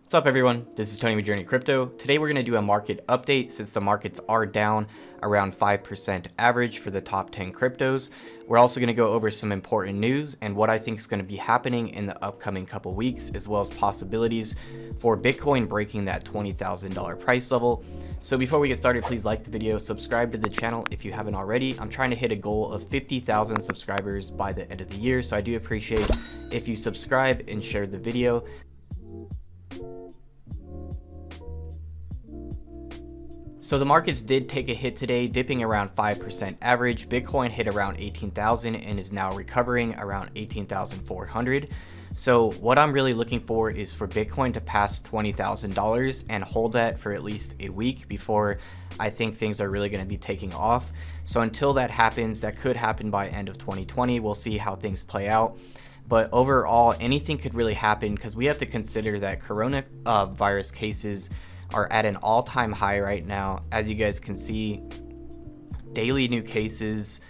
What's up everyone, this is Tony with JRNYcrypto. Today we're going to do a market update since the markets are down around 5% average for the top 10 cryptos. We're also going to go over some important news and what I think is going to be happening in the upcoming couple weeks, as well as possibilities for Bitcoin breaking that $20,000 price level. So before we get started, please like the video, subscribe to the channel if you haven't already. I'm trying to hit a goal of 50,000 subscribers by the end of the year, so I do appreciate if you subscribe and share the video. So the markets did take a hit today, dipping around 5% average. Bitcoin hit around 18,000 and is now recovering around 18,400. So what I'm really looking for is for Bitcoin to pass $20,000 and hold that for at least a week before I think things are really going to be taking off. So until that happens, that could happen by end of 2020. We'll see how things play out. But overall, anything could really happen because we have to consider that coronavirus cases are at an all-time high right now. As you guys can see, daily new cases,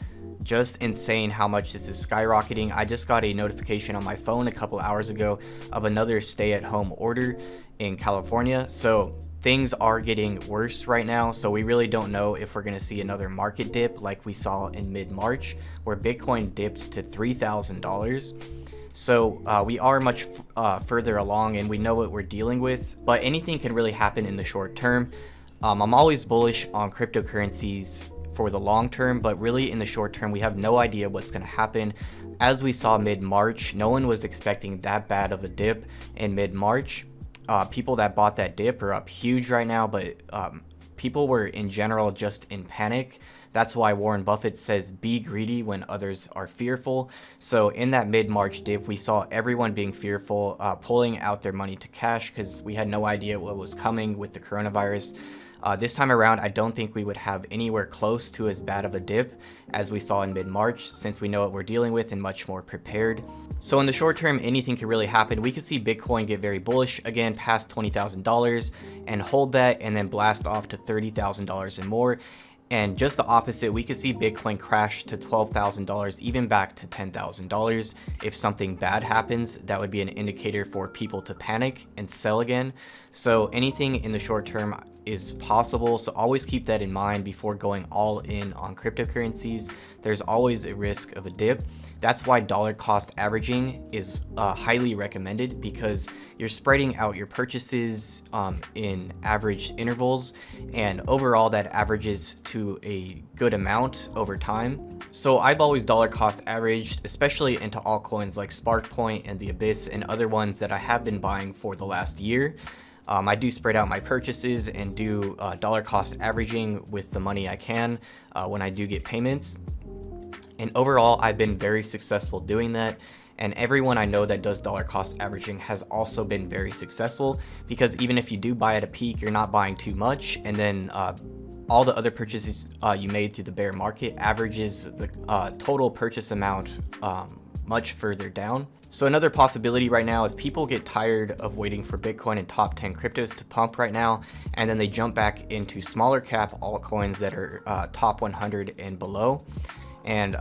just insane how much this is skyrocketing. I just got a notification on my phone a couple hours ago of another stay-at-home order in California. So things are getting worse right now. So we really don't know if we're going to see another market dip like we saw in mid-March, where Bitcoin dipped to $3,000. So we are much further along and we know what we're dealing with, but anything can really happen in the short term. I'm always bullish on cryptocurrencies for the long term, but really in the short term, we have no idea what's going to happen. As we saw mid-March, no one was expecting that bad of a dip in mid-March. People that bought that dip are up huge right now, but people were in general just in panic. That's why Warren Buffett says be greedy when others are fearful. So in that mid-March dip, we saw everyone being fearful, pulling out their money to cash because we had no idea what was coming with the coronavirus. This time around, I don't think we would have anywhere close to as bad of a dip as we saw in mid-March, since we know what we're dealing with and much more prepared. So in the short term, anything can really happen. We could see Bitcoin get very bullish again past $20,000 and hold that and then blast off to $30,000 and more. And just the opposite, we could see Bitcoin crash to $12,000, even back to $10,000. If something bad happens, that would be an indicator for people to panic and sell again. So anything in the short term is possible. So always keep that in mind before going all in on cryptocurrencies. There's always a risk of a dip. That's why dollar cost averaging is highly recommended, because you're spreading out your purchases in average intervals, and overall that averages to a good amount over time. So I've always dollar cost averaged, especially into altcoins like SparkPoint and the Abyss and other ones that I have been buying for the last year. I do spread out my purchases and do dollar cost averaging with the money I can when I do get payments. And overall, I've been very successful doing that. And everyone I know that does dollar cost averaging has also been very successful, because even if you do buy at a peak, you're not buying too much. And then all the other purchases you made through the bear market averages the total purchase amount much further down. So another possibility right now is people get tired of waiting for Bitcoin and top 10 cryptos to pump right now, and then they jump back into smaller cap altcoins that are top 100 and below. And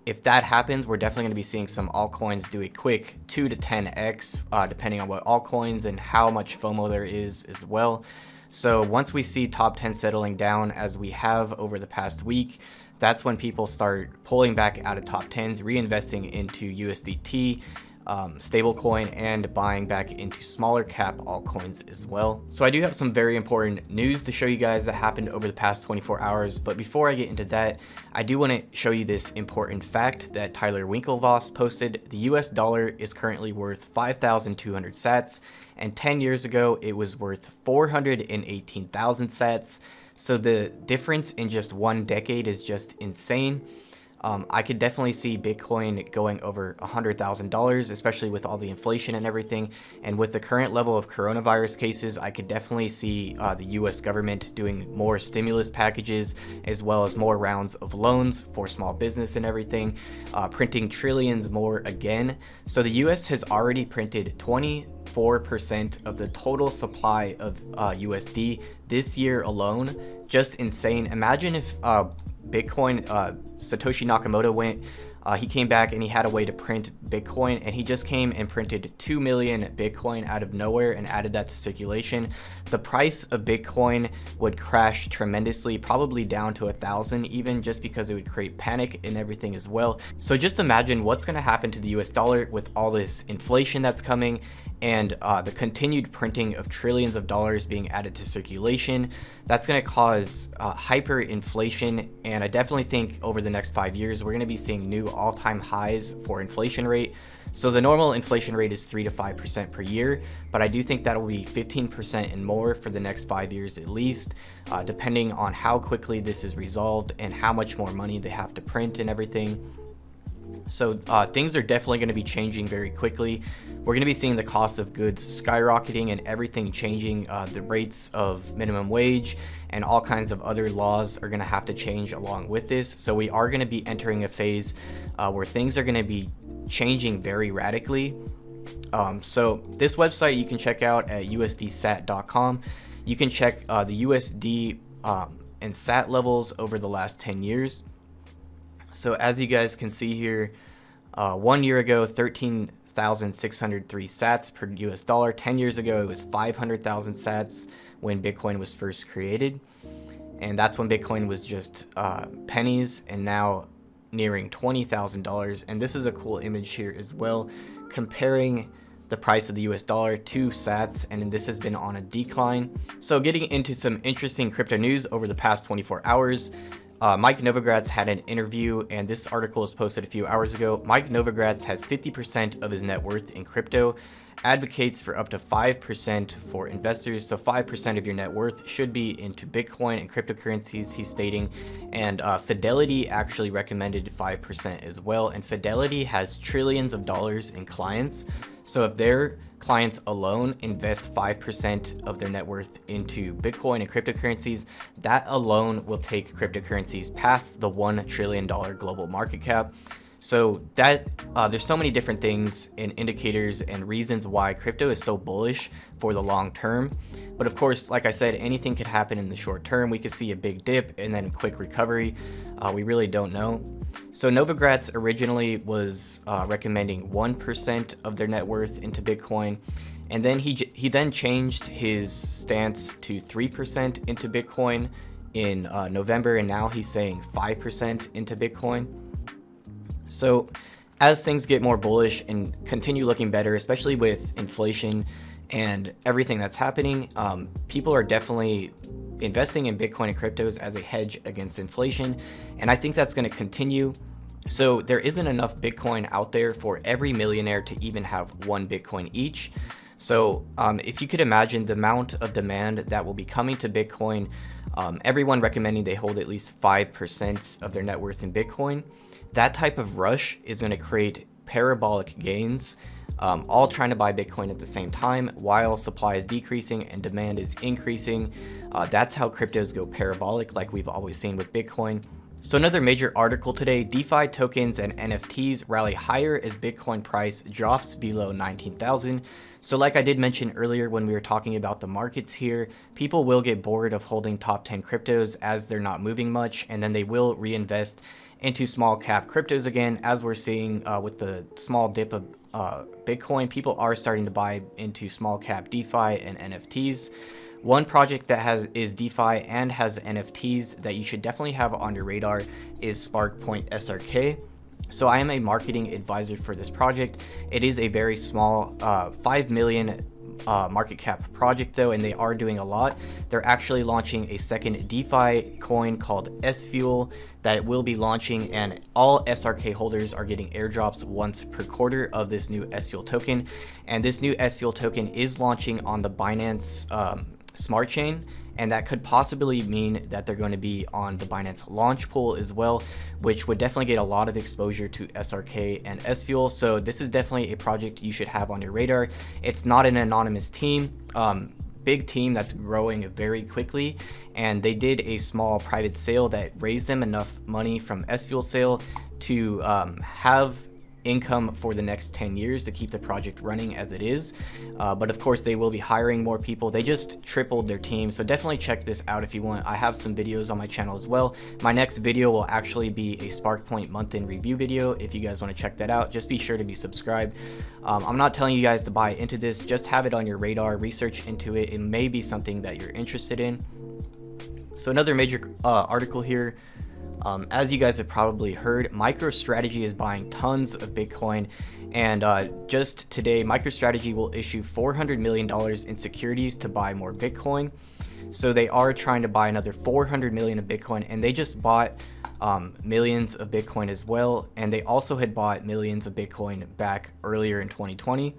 if that happens, we're definitely going to be seeing some altcoins do a quick 2 to 10x, depending on what altcoins and how much FOMO there is as well. So once we see top 10 settling down as we have over the past week, that's when people start pulling back out of top 10s, reinvesting into USDT, stablecoin, and buying back into smaller cap altcoins as well. So I do have some very important news to show you guys that happened over the past 24 hours. But before I get into that, I do want to show you this important fact that Tyler Winklevoss posted. The US dollar is currently worth 5,200 sats, and 10 years ago it was worth 418,000 sats. So the difference in just one decade is just insane. I could definitely see Bitcoin going over $100,000, especially with all the inflation and everything. And with the current level of coronavirus cases, I could definitely see the US government doing more stimulus packages, as well as more rounds of loans for small business and everything, printing trillions more again. So the US has already printed 24% of the total supply of USD this year alone. Just insane. Imagine if Bitcoin, Satoshi Nakamoto went He came back and he had a way to print Bitcoin, and he just came and printed 2 million Bitcoin out of nowhere and added that to circulation. The price of Bitcoin would crash tremendously, probably down to 1,000 even, just because it would create panic and everything as well. So just imagine what's going to happen to the US dollar with all this inflation that's coming, and the continued printing of trillions of dollars being added to circulation. That's going to cause hyperinflation, and I definitely think over the next 5 years we're going to be seeing new all-time highs for inflation rate. So the normal inflation rate is 3 to 5% per year, but I do think that will be 15% and more for the next 5 years at least, depending on how quickly this is resolved and how much more money they have to print and everything. So things are definitely going to be changing very quickly. We're going to be seeing the cost of goods skyrocketing and everything changing. The rates of minimum wage and all kinds of other laws are going to have to change along with this. So we are going to be entering a phase where things are going to be changing very radically. So this website you can check out at usdsat.com. You can check the USD and SAT levels over the last 10 years. So as you guys can see here, 1 year ago, 13,603 sats per US dollar. 10 years ago, it was 500,000 sats when Bitcoin was first created. And that's when Bitcoin was just pennies, and now nearing $20,000. And this is a cool image here as well, comparing the price of the US dollar to sats, and this has been on a decline. So getting into some interesting crypto news over the past 24 hours. Mike Novogratz had an interview, and this article was posted a few hours ago. Mike Novogratz has 50% of his net worth in crypto, advocates for up to 5% for investors. So 5% of your net worth should be into Bitcoin and cryptocurrencies, he's stating. And Fidelity actually recommended 5% as well. And Fidelity has trillions of dollars in clients. So if their clients alone invest 5% of their net worth into Bitcoin and cryptocurrencies, that alone will take cryptocurrencies past the $1 trillion global market cap. So that there's so many different things and indicators and reasons why crypto is so bullish for the long term. But of course, like I said, anything could happen in the short term. We could see a big dip and then quick recovery. We really don't know. So Novogratz originally was recommending 1% of their net worth into Bitcoin. And then he then changed his stance to 3% into Bitcoin in November. And now he's saying 5% into Bitcoin. So as things get more bullish and continue looking better, especially with inflation and everything that's happening, people are definitely investing in Bitcoin and cryptos as a hedge against inflation. And I think that's going to continue. So there isn't enough Bitcoin out there for every millionaire to even have one Bitcoin each. So if you could imagine the amount of demand that will be coming to Bitcoin, everyone recommending they hold at least 5% of their net worth in Bitcoin, that type of rush is going to create parabolic gains, all trying to buy Bitcoin at the same time while supply is decreasing and demand is increasing. That's how cryptos go parabolic, like we've always seen with Bitcoin. So another major article today, DeFi tokens and NFTs rally higher as Bitcoin price drops below 19,000. So like I did mention earlier when we were talking about the markets here, people will get bored of holding top 10 cryptos as they're not moving much, and then they will reinvest into small cap cryptos again. As we're seeing with the small dip of Bitcoin, people are starting to buy into small cap DeFi and NFTs. One project that is DeFi and has NFTs that you should definitely have on your radar is SparkPoint SRK. So I am a marketing advisor for this project. It is a very small 5 million market cap project though, and they are doing a lot. They're actually launching a second DeFi coin called SFuel that will be launching, and all SRK holders are getting airdrops once per quarter of this new SFuel token. And this new SFuel token is launching on the Binance smart chain, and that could possibly mean that they're going to be on the Binance launch pool as well, which would definitely get a lot of exposure to SRK and SFuel. So this is definitely a project you should have on your radar. It's not an anonymous team, big team that's growing very quickly, and they did a small private sale that raised them enough money from SFuel sale to have income for the next 10 years to keep the project running as it is. But of course they will be hiring more people. They just tripled their team, so definitely check this out if you want. I have some videos on my channel as well. My next video will actually be a SparkPoint month in review video. If you guys want to check that out, just be sure to be subscribed. I'm not telling you guys to buy into this, just have it on your radar, research into it. It may be something that you're interested in. So another major article here, as you guys have probably heard, MicroStrategy is buying tons of Bitcoin, and just today MicroStrategy will issue $400 million in securities to buy more Bitcoin. So they are trying to buy another 400 million of Bitcoin, and they just bought millions of Bitcoin as well, and they also had bought millions of Bitcoin back earlier in 2020.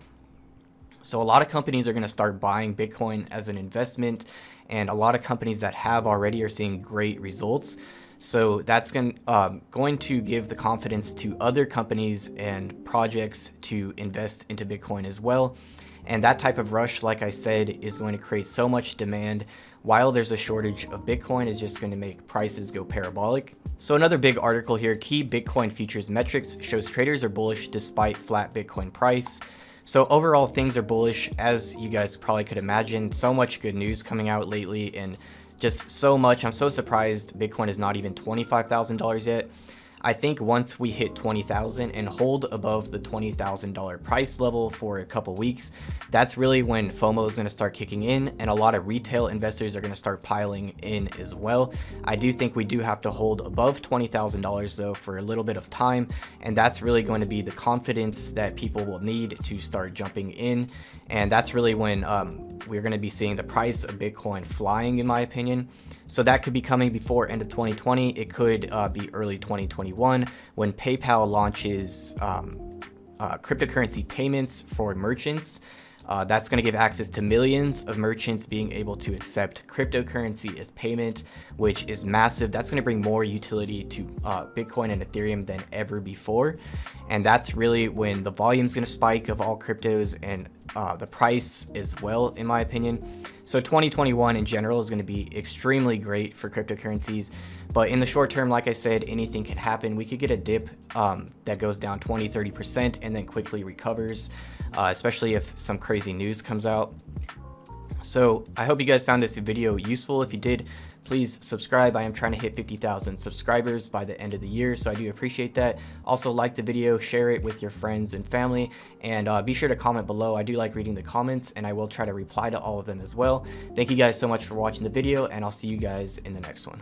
So a lot of companies are going to start buying Bitcoin as an investment, and a lot of companies that have already are seeing great results. So that's going to give the confidence to other companies and projects to invest into Bitcoin as well. And that type of rush, like I said, is going to create so much demand, while there's a shortage of Bitcoin, is just going to make prices go parabolic. So another big article here, key Bitcoin futures metrics shows traders are bullish despite flat Bitcoin price. So overall, things are bullish, as you guys probably could imagine. So much good news coming out lately, and just so much. I'm so surprised Bitcoin is not even $25,000 yet. I think once we hit 20,000 and hold above the $20,000 price level for a couple weeks, that's really when FOMO is going to start kicking in, and a lot of retail investors are going to start piling in as well. I do think we do have to hold above $20,000 though for a little bit of time, and that's really going to be the confidence that people will need to start jumping in, and that's really when we're going to be seeing the price of Bitcoin flying, in my opinion. So that could be coming before end of 2020. It could be early 2021 when PayPal launches cryptocurrency payments for merchants. That's going to give access to millions of merchants being able to accept cryptocurrency as payment, which is massive. That's going to bring more utility to Bitcoin and Ethereum than ever before. And that's really when the volume is going to spike of all cryptos, and the price as well, in my opinion. So 2021 in general is going to be extremely great for cryptocurrencies. But in the short term, like I said, anything can happen. We could get a dip that goes down 20-30% and then quickly recovers, especially if some crazy news comes out. So I hope you guys found this video useful. If you did, please subscribe. I am trying to hit 50,000 subscribers by the end of the year, so I do appreciate that. Also, like the video, share it with your friends and family, and be sure to comment below. I do like reading the comments, and I will try to reply to all of them as well. Thank you guys so much for watching the video, and I'll see you guys in the next one.